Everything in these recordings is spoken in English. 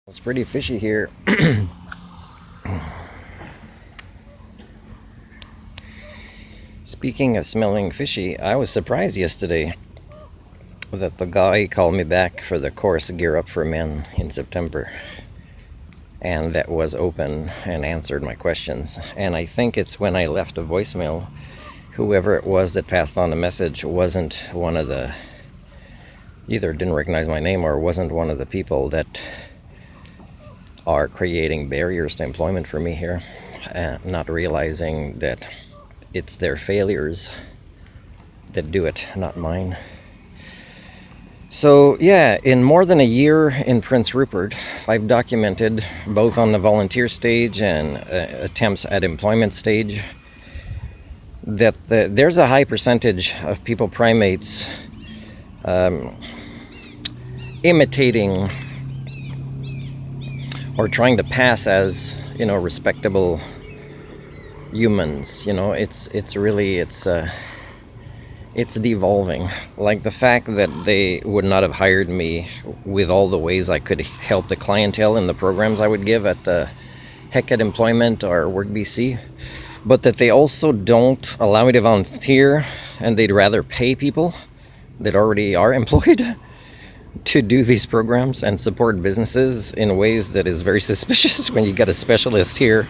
It's pretty fishy here. Speaking of smelling fishy, I was surprised yesterday that the guy called me back for the course Gear Up for Men in September. And that was open and answered my questions. And I think it's when I left a voicemail, whoever it was that passed on the message wasn't one of the, either didn't recognize my name or wasn't one of the people that are creating barriers to employment for me here, not realizing that it's their failures that do it, not mine. So yeah, in more than a year in Prince Rupert, I've documented both on the volunteer stage and attempts at employment stage that there's a high percentage of people primates imitating or trying to pass as, respectable humans. It's devolving. Like the fact that they would not have hired me with all the ways I could help the clientele in the programs I would give at the Heck at Employment or WorkBC, but that they also don't allow me to volunteer, and they'd rather pay people that already are employed to do these programs and support businesses in ways that is very suspicious when you got a specialist here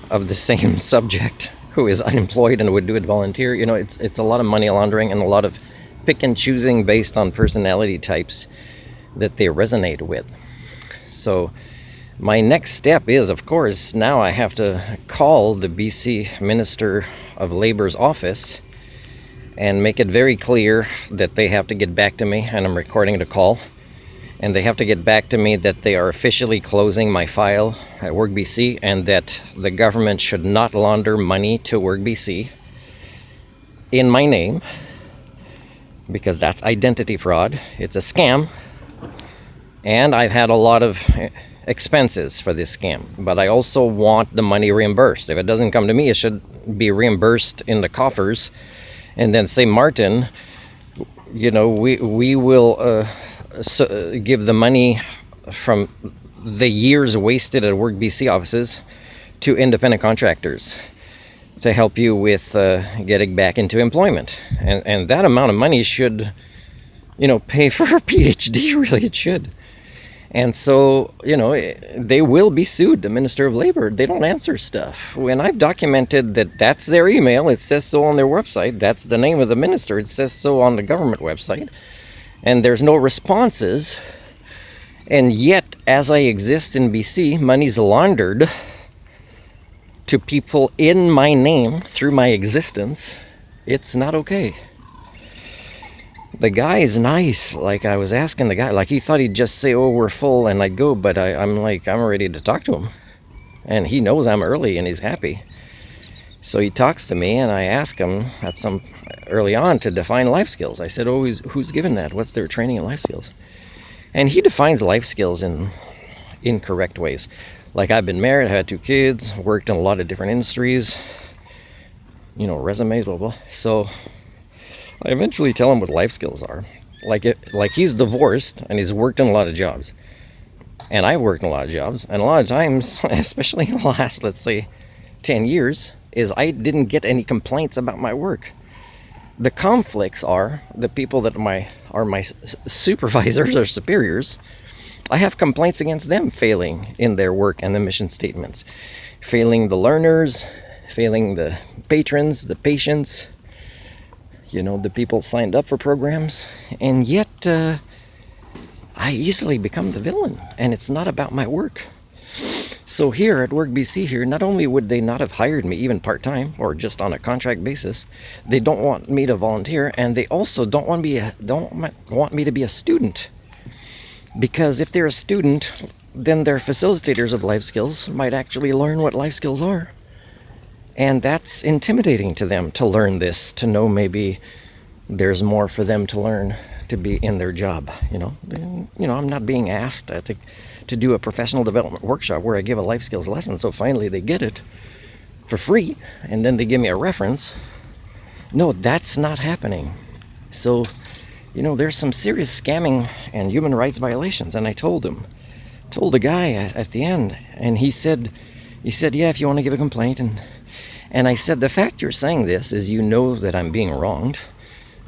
of the same subject who is unemployed and would do it volunteer. It's a lot of money laundering and a lot of pick and choosing based on personality types that they resonate with. So my next step is, of course, now I have to call the BC Minister of Labor's office and make it very clear that they have to get back to me, and I'm recording the call, and they have to get back to me that they are officially closing my file at WorkBC and that the government should not launder money to WorkBC in my name, because that's identity fraud. It's a scam, and I've had a lot of expenses for this scam, but I also want the money reimbursed. If it doesn't come to me, it should be reimbursed in the coffers, and then say, Martin, we will give the money from the years wasted at WorkBC offices to independent contractors to help you with getting back into employment. And that amount of money should, pay for a PhD, really, it should. And so, they will be sued, the Minister of Labor. They don't answer stuff. When I've documented that that's their email, it says so on their website, that's the name of the minister, it says so on the government website, and there's no responses. And yet, as I exist in BC, money's laundered to people in my name through my existence. It's not okay. The guy is nice. Like, I was asking the guy, like, he thought he'd just say, oh, we're full, and I'd go, but I'm ready to talk to him. And he knows I'm early, and he's happy. So he talks to me, and I ask him early on to define life skills. I said, oh, who's given that? What's their training in life skills? And he defines life skills in incorrect ways. Like, I've been married, I had 2 kids, worked in a lot of different industries, resumes, blah, blah. So I eventually tell him what life skills are. Like he's divorced and he's worked in a lot of jobs. And I've worked in a lot of jobs. And a lot of times, especially in the last, let's say, 10 years, is I didn't get any complaints about my work. The conflicts are the people that are my supervisors or superiors. I have complaints against them failing in their work and the mission statements. Failing the learners, failing the patrons, the patients, the people signed up for programs, and yet I easily become the villain, and it's not about my work. So here at WorkBC here, not only would they not have hired me even part-time or just on a contract basis, they don't want me to volunteer, and they also don't want me to be a student. Because if they're a student, then their facilitators of life skills might actually learn what life skills are. And that's intimidating to them to learn this, to know maybe there's more for them to learn to be in their job. I'm not being asked to do a professional development workshop where I give a life skills lesson, so finally they get it for free, and then they give me a reference. No, that's not happening. So, there's some serious scamming and human rights violations, and I told them told the guy at the end, and he said, yeah, if you want to give a complaint. And I said, the fact you're saying this is you know that I'm being wronged,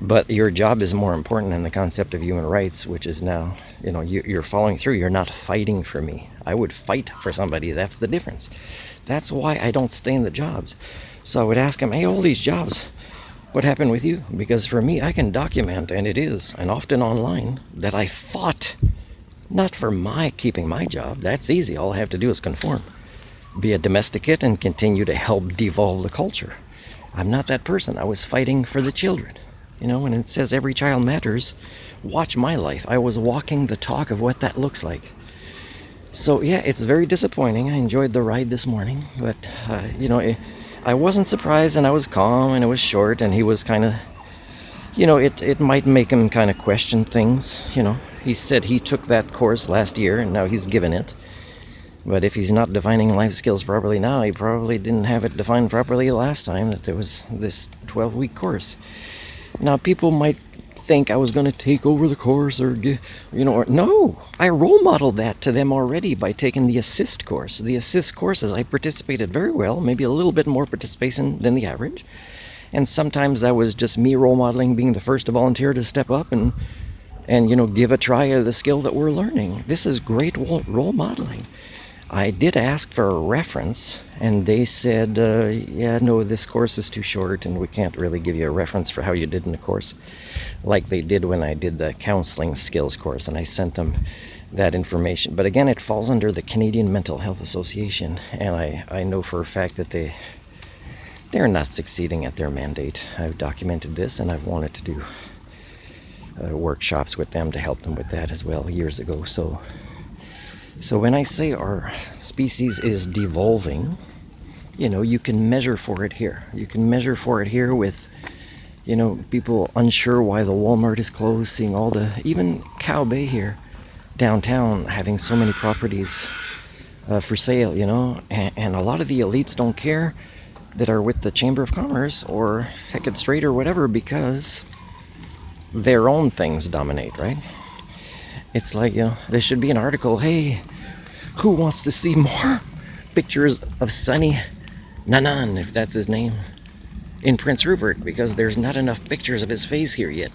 but your job is more important than the concept of human rights, which is now, you're following through. You're not fighting for me. I would fight for somebody. That's the difference. That's why I don't stay in the jobs. So I would ask him, hey, all these jobs, what happened with you? Because for me, I can document, and it is, and often online, that I fought not for keeping my job. That's easy. All I have to do is conform, be a domesticate, and continue to help devolve the culture. I'm not that person. I was fighting for the children. When it says every child matters, watch my life. I was walking the talk of what that looks like. So yeah, it's very disappointing. I enjoyed the ride this morning, but I wasn't surprised, and I was calm, and it was short, and he was kind of, it might make him kind of question things. He said he took that course last year, and now he's given it. But if he's not defining life skills properly now, he probably didn't have it defined properly last time that there was this 12-week course. Now, people might think I was going to take over the course or no, I role modeled that to them already by taking the assist course. The assist courses, I participated very well, maybe a little bit more participation than the average. And sometimes that was just me role modeling, being the first to volunteer to step up and give a try of the skill that we're learning. This is great role modeling. I did ask for a reference, and they said, yeah, no, this course is too short, and we can't really give you a reference for how you did in the course, like they did when I did the counseling skills course, and I sent them that information. But again, it falls under the Canadian Mental Health Association, and I know for a fact that they're not succeeding at their mandate. I've documented this, and I've wanted to do workshops with them to help them with that as well years ago. So when I say our species is devolving, you can measure for it here. You can measure for it here with, people unsure why the Walmart is closed, seeing even Cow Bay here, downtown, having so many properties for sale, and a lot of the elites don't care that are with the Chamber of Commerce or Hecate Strait or whatever, because their own things dominate, right? It's like, there should be an article, hey, who wants to see more pictures of Sonny Nanan, if that's his name, in Prince Rupert, because there's not enough pictures of his face here yet.